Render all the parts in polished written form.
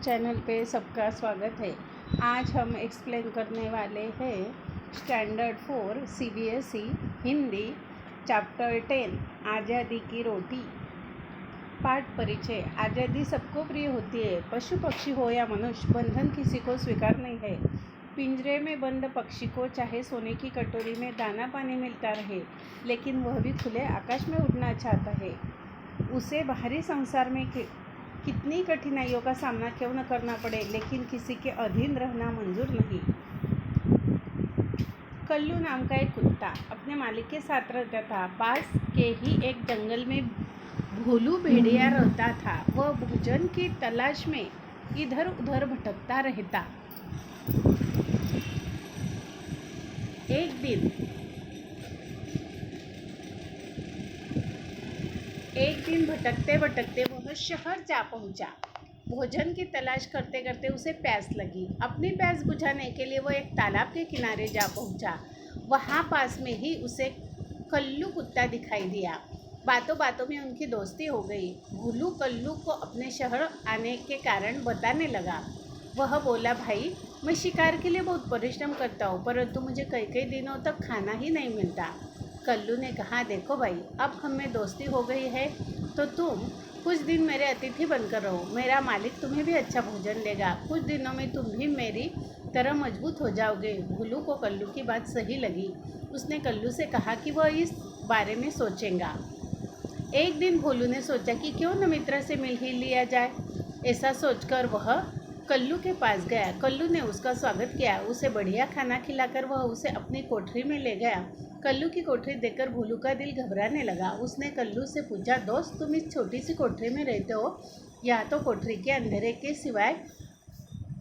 Channel पे सबका स्वागत है। आज हम एक्सप्लेन करने वाले हैं स्टैंडर्ड 4 CBSE हिंदी चैप्टर 10 आज़ादी की रोटी। पाठ परिचय। आज़ादी सबको प्रिय होती है, पशु पक्षी हो या मनुष्य, बंधन किसी को स्वीकार नहीं है। पिंजरे में बंद पक्षी को चाहे सोने की कटोरी में दाना पानी मिलता रहे, लेकिन वह भी खुले आकाश में उड़ना चाहता है। उसे बाहरी संसार में कितनी कठिनाइयों का सामना क्यों न करना पड़े, लेकिन किसी के अधीन रहना मंजूर नहीं। कल्लू नाम का एक कुत्ता अपने मालिक के साथ रहता था। पास के ही एक जंगल में भोलू भेड़िया रहता था। वह भोजन की तलाश में इधर उधर भटकता रहता। एक दिन भटकते भटकते वह शहर जा पहुंचा। भोजन की तलाश करते करते उसे प्यास लगी। अपनी प्यास बुझाने के लिए वह एक तालाब के किनारे जा पहुंचा। वहां पास में ही उसे कल्लू कुत्ता दिखाई दिया। बातों बातों में उनकी दोस्ती हो गई। भोलू कल्लू को अपने शहर आने के कारण बताने लगा। वह बोला, भाई, मैं शिकार के लिए बहुत परिश्रम करता हूँ, परंतु मुझे कई कई दिनों तक खाना ही नहीं मिलता। कल्लू ने कहा, देखो भाई, अब हम में दोस्ती हो गई है तो तुम कुछ दिन मेरे अतिथि बनकर रहो। मेरा मालिक तुम्हें भी अच्छा भोजन देगा। कुछ दिनों में तुम भी मेरी तरह मजबूत हो जाओगे। भोलू को कल्लू की बात सही लगी। उसने कल्लू से कहा कि वह इस बारे में सोचेगा। एक दिन भोलू ने सोचा कि क्यों न मित्र से मिल ही लिया जाए। ऐसा सोचकर वह कल्लू के पास गया। कल्लू ने उसका स्वागत किया। उसे बढ़िया खाना खिलाकर वह उसे अपनी कोठरी में ले गया। कल्लू की कोठरी देखकर भोलू का दिल घबराने लगा। उसने कल्लू से पूछा, दोस्त, तुम इस छोटी सी कोठरी में रहते हो? यहाँ तो कोठरी के अंधेरे के सिवाय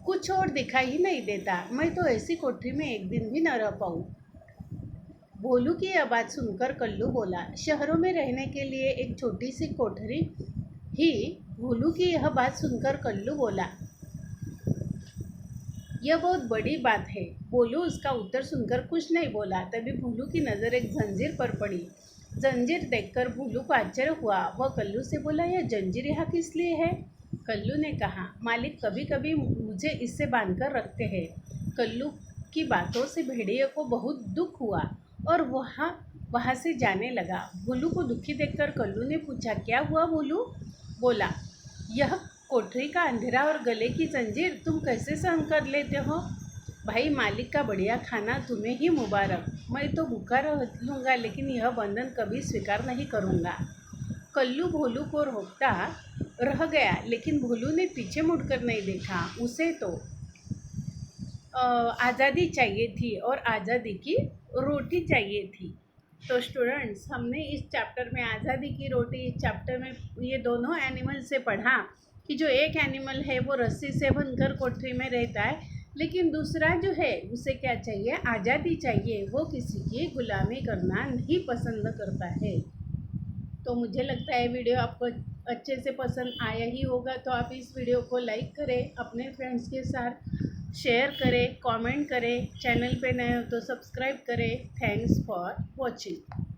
कुछ और दिखाई ही नहीं देता। मैं तो ऐसी कोठरी में एक दिन भी न रह पाऊँ। भोलू की यह बात सुनकर कल्लू बोला, शहरों में रहने के लिए एक छोटी सी कोठरी ही? भोलू की यह बात सुनकर कल्लू बोला, यह बहुत बड़ी बात है। भोलू उसका उत्तर सुनकर कुछ नहीं बोला। तभी भोलू की नज़र एक जंजीर पर पड़ी। जंजीर देखकर भोलू को आश्चर्य हुआ। वह कल्लू से बोला, यह जंजीर यहाँ किस लिए है? कल्लू ने कहा, मालिक कभी कभी मुझे इससे बांधकर रखते हैं। कल्लू की बातों से भेड़िए को बहुत दुख हुआ और वहाँ से जाने लगा। भोलू को दुखी देखकर कल्लू ने पूछा, क्या हुआ भोलू? बोला, यह कोठरी का अंधेरा और गले की जंजीर तुम कैसे सहन कर लेते हो? भाई, मालिक का बढ़िया खाना तुम्हें ही मुबारक। मैं तो भूखा रहूँगा, लेकिन यह बंधन कभी स्वीकार नहीं करूँगा। कल्लू भोलू को रोकता रह गया, लेकिन भोलू ने पीछे मुड़कर नहीं देखा। उसे तो आज़ादी चाहिए थी और आज़ादी की रोटी चाहिए थी। तो स्टूडेंट्स, हमने इस चैप्टर में आज़ादी की रोटी, इस चैप्टर में ये दोनों एनिमल से पढ़ा कि जो एक एनिमल है वो रस्सी से बंधकर कोठरी में रहता है, लेकिन दूसरा जो है उसे क्या चाहिए? आज़ादी चाहिए। वो किसी की गुलामी करना नहीं पसंद करता है। तो मुझे लगता है वीडियो आपको अच्छे से पसंद आया ही होगा। तो आप इस वीडियो को लाइक करें, अपने फ्रेंड्स के साथ शेयर करें, कमेंट करें। चैनल पे नए हो तो सब्सक्राइब करें। Thanks for watching.